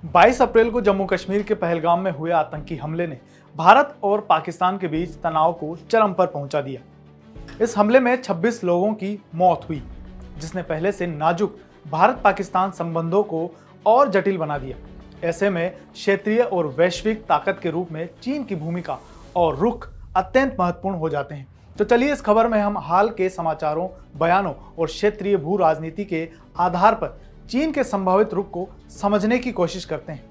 22 अप्रैल को जम्मू कश्मीर के पहलगाम में हुए आतंकी हमले ने भारत और पाकिस्तान के बीच तनाव को चरम पर पहुंचा दिया। इस हमले में 26 लोगों की मौत हुई, जिसने पहले से नाजुक भारत पाकिस्तान संबंधों को और जटिल बना दिया। ऐसे में क्षेत्रीय और वैश्विक ताकत के रूप में चीन की भूमिका और रुख अत्यंत महत्वपूर्ण हो जाते हैं। तो चलिए इस खबर में हम हाल के समाचारों, बयानों और क्षेत्रीय भू राजनीति के आधार पर चीन के संभावित रुख को समझने की कोशिश करते हैं।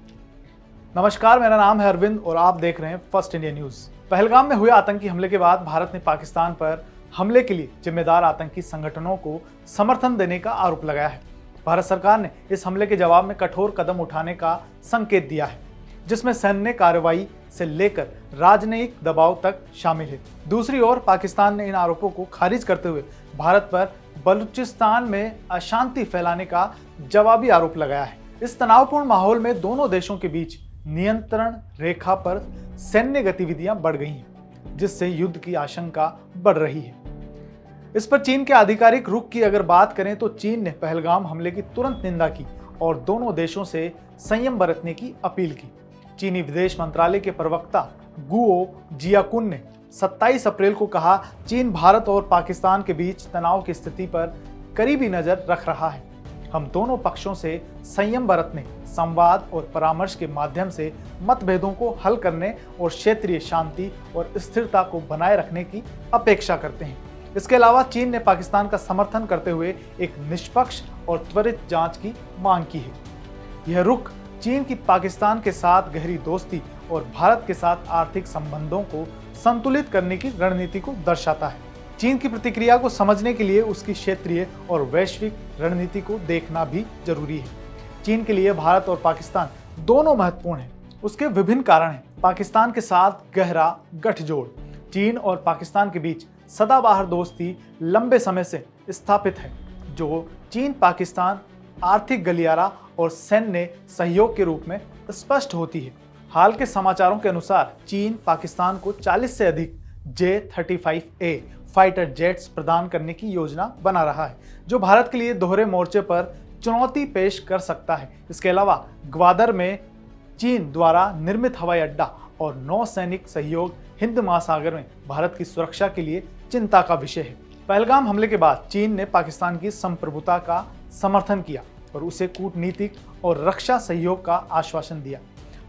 नमस्कार, मेरा नाम है अरविंद और आप देख रहे हैं फर्स्ट इंडिया न्यूज। पहलगाम में हुए आतंकी हमले के बाद भारत ने पाकिस्तान पर हमले के लिए जिम्मेदार आतंकी संगठनों को समर्थन देने का आरोप लगाया है। भारत सरकार ने इस हमले के जवाब में कठोर कदम उठाने का संकेत दिया है, जिसमें सैन्य कार्रवाई से लेकर राजनयिक दबाव तक शामिल है। दूसरी ओर पाकिस्तान ने इन आरोपों को खारिज करते हुए भारत पर बलूचिस्तान में अशांति फैलाने का जवाबी आरोप लगाया है। इस तनावपूर्ण माहौल में दोनों देशों के बीच नियंत्रण रेखा पर सैन्य गतिविधियां बढ़ गई हैं, जिससे युद्ध की आशंका बढ़ रही है। इस पर चीन के आधिकारिक रुख की अगर बात करें तो चीन ने पहलगाम हमले की तुरंत निंदा की और दोनों देशों से संयम बरतने की अपील की। चीनी विदेश मंत्रालय के प्रवक्ता गुओ जियाकुन ने 27 अप्रैल को कहा, चीन भारत और पाकिस्तान के बीच तनाव की स्थिति पर करीबी नजर रख रहा है। हम दोनों पक्षों से संयम बरतने, संवाद और परामर्श के माध्यम से मतभेदों को हल करने और क्षेत्रीय शांति और स्थिरता को बनाए रखने की अपेक्षा करते हैं। इसके अलावा चीन ने पाकिस्तान का समर्थन करते हुए एक निष्पक्ष और त्वरित जांच की मांग की है। यह रुख चीन की पाकिस्तान के साथ गहरी दोस्ती और भारत के साथ आर्थिक संबंधों को संतुलित करने की रणनीति को दर्शाता है। चीन की प्रतिक्रिया को समझने के लिए उसकी क्षेत्रीय और वैश्विक रणनीति को देखना भी जरूरी है। चीन के लिए भारत और पाकिस्तान दोनों महत्वपूर्ण हैं। उसके विभिन्न कारण हैं। पाकिस्तान के साथ गहरा गठजोड़। चीन और पाकिस्तान के बीच सदाबहार दोस्ती लंबे समय से स्थापित है, जो चीन पाकिस्तान आर्थिक गलियारा और सैन्य सहयोग के रूप में स्पष्ट होती है। हाल के समाचारों के अनुसार चीन पाकिस्तान को 40 से अधिक J-35A फाइटर जेट्स प्रदान करने की योजना बना रहा है, जो भारत के लिए दोहरे मोर्चे पर चुनौती पेश कर सकता है। इसके अलावा ग्वादर में चीन द्वारा निर्मित हवाई अड्डा और नौसैनिक सहयोग हिंद महासागर में भारत की सुरक्षा के लिए चिंता का विषय है। पहलगाम हमले के बाद चीन ने पाकिस्तान की संप्रभुता का समर्थन किया और उसे कूटनीतिक और रक्षा सहयोग का आश्वासन दिया।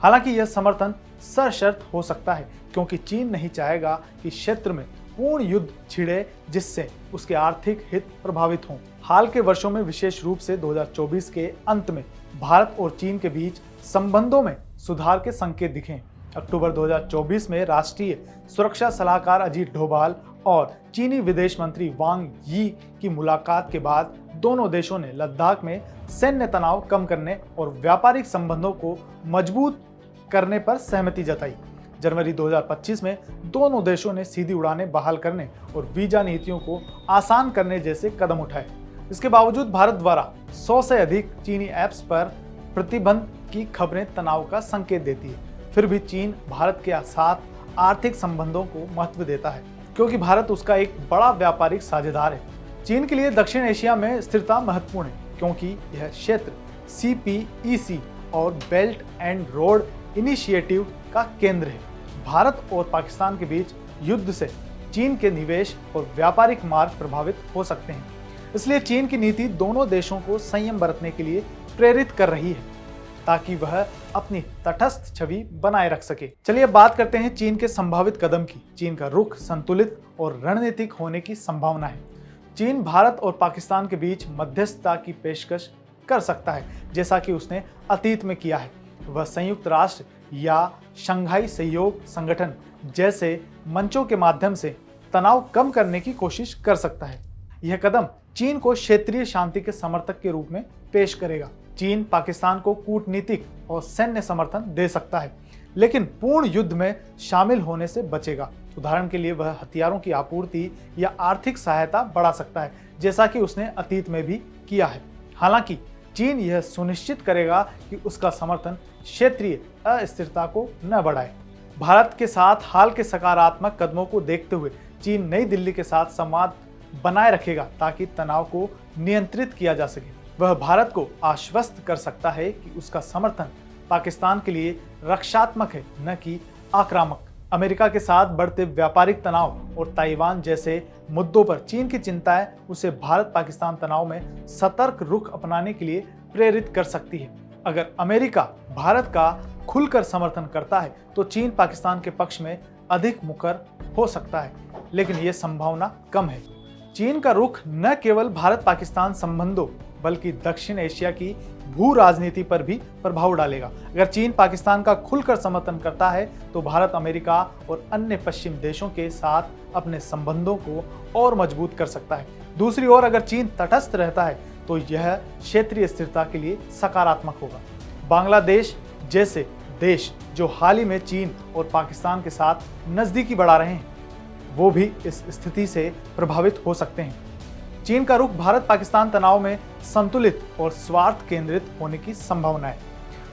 हालांकि यह समर्थन सशर्त हो सकता है, क्योंकि चीन नहीं चाहेगा कि क्षेत्र में पूर्ण युद्ध छिड़े जिससे उसके आर्थिक हित प्रभावित हों। हाल के वर्षों में, विशेष रूप से 2024 के अंत में, भारत और चीन के बीच संबंधों में सुधार के संकेत दिखे। अक्टूबर 2024 में राष्ट्रीय सुरक्षा सलाहकार अजीत डोभाल और चीनी विदेश मंत्री वांग यी की मुलाकात के बाद दोनों देशों ने लद्दाख में सैन्य तनाव कम करने और व्यापारिक संबंधों को मजबूत करने पर सहमति जताई। जनवरी 2025 में दोनों देशों ने सीधी उड़ानें बहाल करने और वीजा नीतियों को आसान करने जैसे कदम उठाए। इसके बावजूद भारत द्वारा 100 से अधिक चीनी ऐप्स पर प्रतिबंध की खबरें तनाव का संकेत देती है। फिर भी चीन भारत के साथ आर्थिक संबंधों को महत्व देता है, क्योंकि भारत उसका एक बड़ा व्यापारिक साझेदार है। चीन के लिए दक्षिण एशिया में स्थिरता महत्वपूर्ण है, क्योंकि यह क्षेत्र CPEC और बेल्ट एंड रोड इनिशिएटिव का केंद्र है। भारत और पाकिस्तान के बीच युद्ध से चीन के निवेश और व्यापारिक मार्ग प्रभावित हो सकते हैं। इसलिए चीन की नीति दोनों देशों को संयम बरतने के लिए प्रेरित कर रही है, ताकि वह अपनी तटस्थ छवि बनाए रख सके। चलिए अब बात करते हैं चीन के संभावित कदम की। चीन का रुख संतुलित और रणनीतिक होने की संभावना है। चीन भारत और पाकिस्तान के बीच मध्यस्थता की पेशकश कर सकता है, जैसा कि उसने अतीत में किया है। वह संयुक्त राष्ट्र या शंघाई सहयोग संगठन जैसे मंचों के माध्यम से तनाव कम करने की कोशिश कर सकता है। यह कदम चीन को क्षेत्रीय शांति के समर्थक के रूप में पेश करेगा। चीन पाकिस्तान को कूटनीतिक और सैन्य समर्थन दे सकता है, लेकिन पूर्ण युद्ध में शामिल होने से बचेगा। उदाहरण के लिए वह हथियारों की आपूर्ति या आर्थिक सहायता बढ़ा सकता है, जैसा कि उसने अतीत में भी किया है। हालांकि चीन यह सुनिश्चित करेगा कि उसका समर्थन क्षेत्रीय अस्थिरता को न बढ़ाए। भारत के साथ हाल के सकारात्मक कदमों को देखते हुए चीन नई दिल्ली के साथ संवाद बनाए रखेगा, ताकि तनाव को नियंत्रित किया जा सके। वह भारत को आश्वस्त कर सकता है कि उसका समर्थन पाकिस्तान के लिए रक्षात्मक है, न कि आक्रामक। अमेरिका के साथ बढ़ते व्यापारिक तनाव और ताइवान जैसे मुद्दों पर चीन की चिंताएं उसे भारत पाकिस्तान तनाव में सतर्क रुख अपनाने के लिए प्रेरित कर सकती है। अगर अमेरिका भारत का खुलकर समर्थन करता है तो चीन पाकिस्तान के पक्ष में अधिक मुखर हो सकता है, लेकिन यह संभावना कम है। चीन का रुख न केवल भारत पाकिस्तान संबंधों बल्कि दक्षिण एशिया की भू राजनीति पर भी प्रभाव डालेगा। अगर चीन पाकिस्तान का खुलकर समर्थन करता है तो भारत अमेरिका और अन्य पश्चिम देशों के साथ अपने संबंधों को और मजबूत कर सकता है। दूसरी ओर अगर चीन तटस्थ रहता है तो यह क्षेत्रीय स्थिरता के लिए सकारात्मक होगा। बांग्लादेश जैसे देश जो हाल ही में चीन और पाकिस्तान के साथ नजदीकी बढ़ा रहे हैं, वो भी इस स्थिति से प्रभावित हो सकते हैं। चीन का रुख भारत पाकिस्तान तनाव में संतुलित और स्वार्थ केंद्रित होने की संभावना है।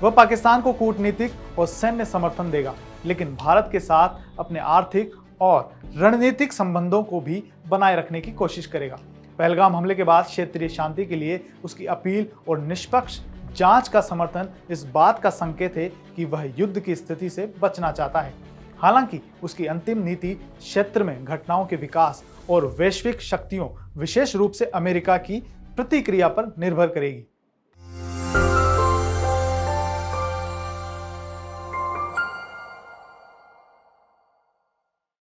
वह पाकिस्तान को कूटनीतिक और सैन्य समर्थन देगा, लेकिन भारत के साथ अपने आर्थिक और रणनीतिक संबंधों को भी बनाए रखने की कोशिश करेगा। पहलगाम हमले के बाद क्षेत्रीय शांति के लिए उसकी अपील और निष्पक्ष जांच का समर्थन इस बात का संकेत है कि वह युद्ध की स्थिति से बचना चाहता है। हालांकि उसकी अंतिम नीति क्षेत्र में घटनाओं के विकास और वैश्विक शक्तियों, विशेष रूप से अमेरिका की प्रतिक्रिया पर निर्भर करेगी।